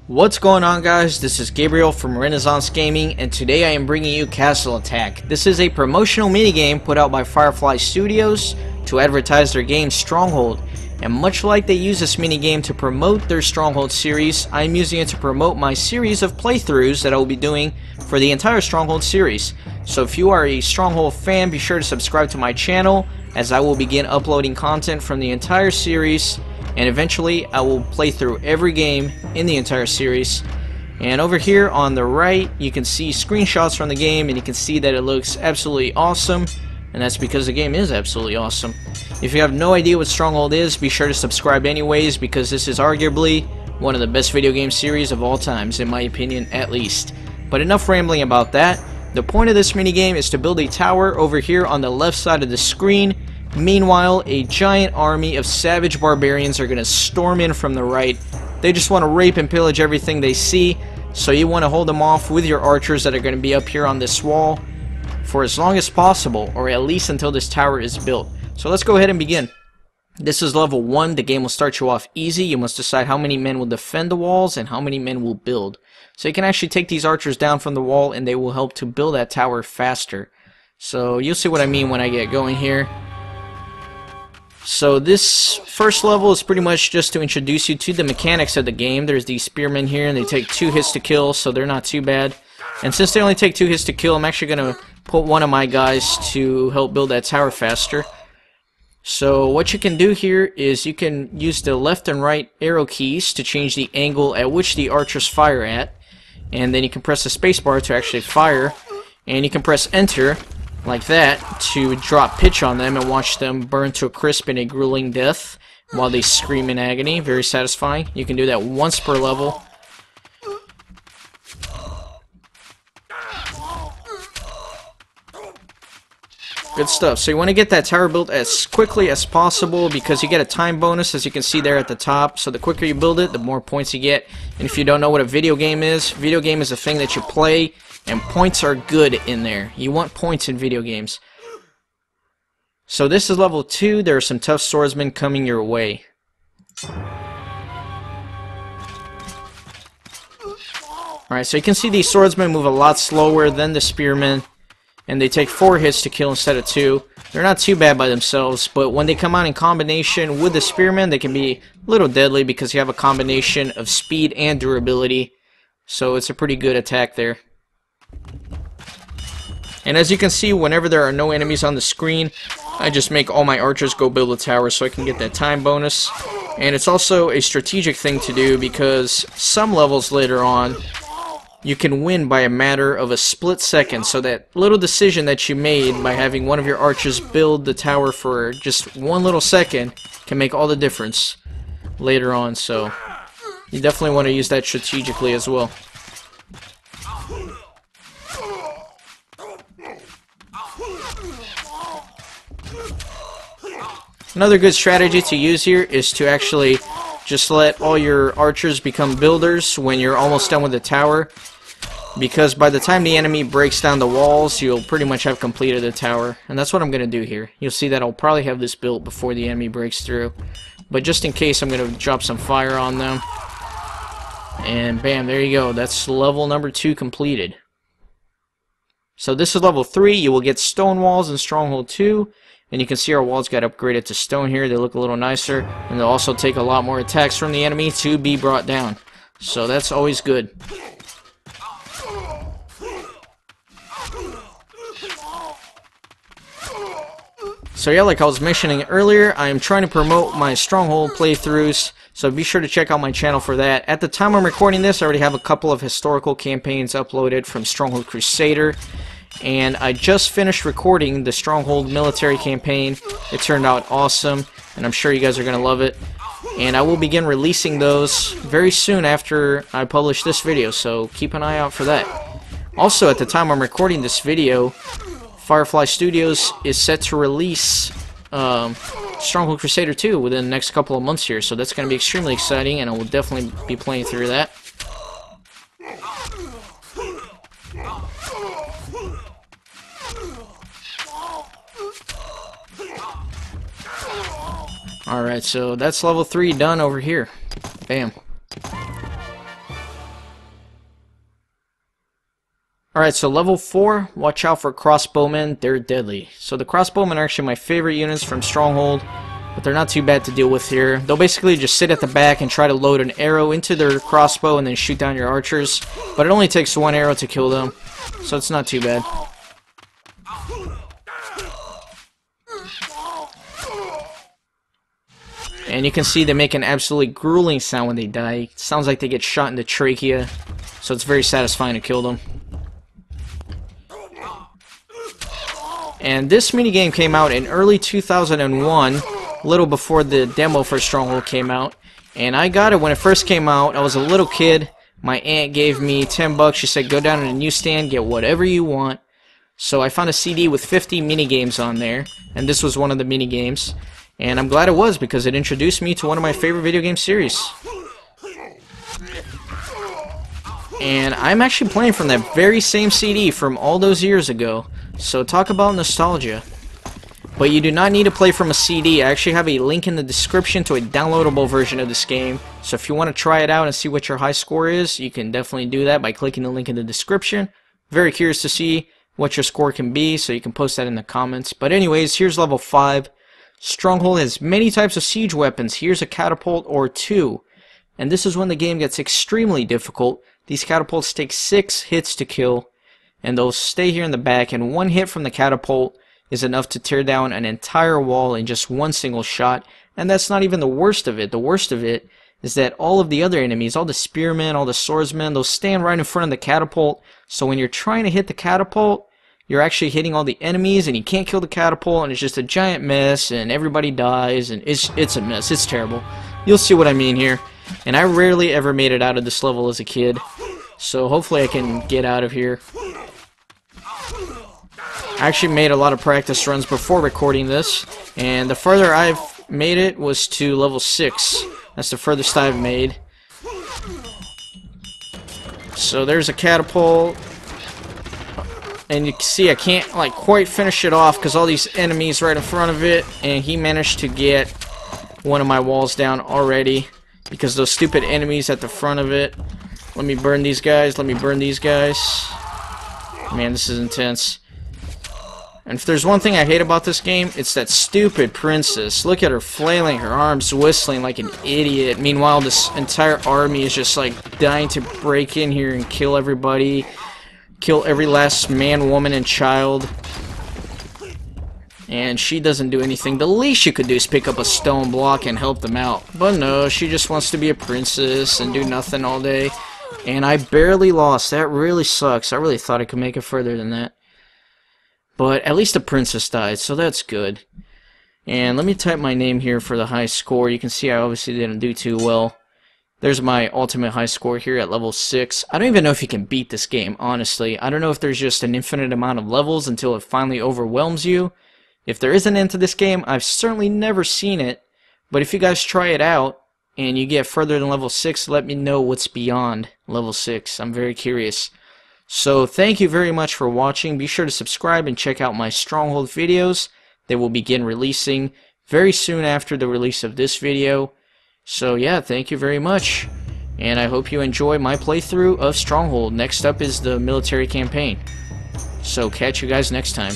What's going on, guys? This is Gabriel from Renaissance Gaming, and today I am bringing you Castle Attack. This is a promotional minigame put out by Firefly Studios to advertise their game Stronghold. And much like they use this minigame to promote their Stronghold series, I am using it to promote my series of playthroughs that I will be doing for the entire Stronghold series. So if you are a Stronghold fan, be sure to subscribe to my channel, as I will begin uploading content from the entire series. And eventually I will play through every game in the entire series. And over here on the right you can see screenshots from the game, and you can see that it looks absolutely awesome, and that's because the game is absolutely awesome. If you have no idea what Stronghold is, be sure to subscribe anyways, because this is arguably one of the best video game series of all times, in my opinion at least. But enough rambling about that. The point of this minigame is to build a tower over here on the left side of the screen. Meanwhile, a giant army of savage barbarians are going to storm in from the right. They just want to rape and pillage everything they see, so you want to hold them off with your archers that are going to be up here on this wall for as long as possible, or at least until this tower is built. So let's go ahead and begin. This is level 1. The game will start you off easy. You must decide how many men will defend the walls and how many men will build. So you can actually take these archers down from the wall, and they will help to build that tower faster. So you'll see what I mean when I get going here. So this first level is pretty much just to introduce you to the mechanics of the game. There's these spearmen here, and they take 2 hits to kill, so they're not too bad. And since they only take 2 hits to kill, I'm actually going to put one of my guys to help build that tower faster. So what you can do here is you can use the left and right arrow keys to change the angle at which the archers fire at. And then you can press the spacebar to actually fire. And you can press enter like that to drop pitch on them and watch them burn to a crisp in a grueling death while they scream in agony. Very satisfying. You can do that once per level. Good stuff. So you want to get that tower built as quickly as possible, because you get a time bonus, as you can see there at the top. So the quicker you build it, the more points you get. And if you don't know what a video game is a thing that you play, and points are good in there. You want points in video games. So this is level 2. There are some tough swordsmen coming your way. Alright, so you can see these swordsmen move a lot slower than the spearmen, and they take 4 hits to kill instead of 2. They're not too bad by themselves, but when they come out in combination with the spearmen, they can be a little deadly, because you have a combination of speed and durability. So it's a pretty good attack there. And as you can see, whenever there are no enemies on the screen, I just make all my archers go build a tower so I can get that time bonus. And it's also a strategic thing to do, because some levels later on you can win by a matter of a split second. So that little decision that you made by having one of your archers build the tower for just one little second can make all the difference later on. So you definitely want to use that strategically as well. Another good strategy to use here is to actually just let all your archers become builders when you're almost done with the tower, because by the time the enemy breaks down the walls, you'll pretty much have completed the tower. And that's what I'm going to do here. You'll see that I'll probably have this built before the enemy breaks through, but just in case, I'm going to drop some fire on them. And bam, there you go. That's level number 2 completed. So this is level 3. You will get stone walls in Stronghold 2. And you can see our walls got upgraded to stone here. They look a little nicer. And they'll also take a lot more attacks from the enemy to be brought down. So that's always good. So yeah, like I was mentioning earlier, I am trying to promote my Stronghold playthroughs. So be sure to check out my channel for that. At the time I'm recording this, I already have a couple of historical campaigns uploaded from Stronghold Crusader. And I just finished recording the Stronghold military campaign. It turned out awesome, and I'm sure you guys are going to love it. And I will begin releasing those very soon after I publish this video, so keep an eye out for that. Also, at the time I'm recording this video, Firefly Studios is set to release Stronghold Crusader 2 within the next couple of months here, so that's going to be extremely exciting, and I will definitely be playing through that. Alright, so that's level 3 done over here. Bam. Alright, so level 4, watch out for Crossbowmen, they're deadly. So the Crossbowmen are actually my favorite units from Stronghold, but they're not too bad to deal with here. They'll basically just sit at the back and try to load an arrow into their crossbow and then shoot down your archers, but it only takes one arrow to kill them, so it's not too bad. And you can see they make an absolutely grueling sound when they die. It sounds like they get shot in the trachea, so it's very satisfying to kill them. And this minigame came out in early 2001, a little before the demo for Stronghold came out. And I got it when it first came out. I was a little kid. My aunt gave me 10 bucks. She said, go down to the newsstand, get whatever you want. So I found a CD with 50 minigames on there, and this was one of the minigames. And I'm glad it was, because it introduced me to one of my favorite video game series. And I'm actually playing from that very same CD from all those years ago. So talk about nostalgia. But you do not need to play from a CD. I actually have a link in the description to a downloadable version of this game. So if you want to try it out and see what your high score is, you can definitely do that by clicking the link in the description. Very curious to see what your score can be, so you can post that in the comments. But anyways, here's level 5. Stronghold has many types of siege weapons. Here's a catapult or 2. And this is when the game gets extremely difficult. These catapults take 6 hits to kill, and they'll stay here in the back, and one hit from the catapult is enough to tear down an entire wall in just one single shot. And that's not even the worst of it. The worst of it is that all of the other enemies, all the spearmen, all the swordsmen, they'll stand right in front of the catapult. So when you're trying to hit the catapult, you're actually hitting all the enemies, and you can't kill the catapult, and it's just a giant mess, and everybody dies, and it's a mess. It's terrible. You'll see what I mean here. And I rarely ever made it out of this level as a kid, so hopefully I can get out of here. I actually made a lot of practice runs before recording this, and the further I've made it was to level 6. That's the furthest I've made. So there's a catapult, and you can see I can't like quite finish it off because all these enemies right in front of it, and he managed to get one of my walls down already because those stupid enemies at the front of it. Let me burn these guys, let me burn these guys. Man, this is intense. And if there's one thing I hate about this game, it's that stupid princess. Look at her flailing, her arms whistling like an idiot. Meanwhile, this entire army is just like dying to break in here and kill everybody. Kill every last man, woman, and child. And she doesn't do anything. The least you could do is pick up a stone block and help them out. But no, she just wants to be a princess and do nothing all day. And I barely lost. That really sucks. I really thought I could make it further than that. But at least the princess died, so that's good. And let me type my name here for the high score. You can see I obviously didn't do too well. There's my ultimate high score here at level 6. I don't even know if you can beat this game, honestly. I don't know if there's just an infinite amount of levels until it finally overwhelms you. If there is an end to this game, I've certainly never seen it. But if you guys try it out and you get further than level 6, let me know what's beyond level 6. I'm very curious. So thank you very much for watching. Be sure to subscribe and check out my Stronghold videos. They will begin releasing very soon after the release of this video. So yeah, thank you very much. And I hope you enjoy my playthrough of Stronghold. Next up is the military campaign. So catch you guys next time.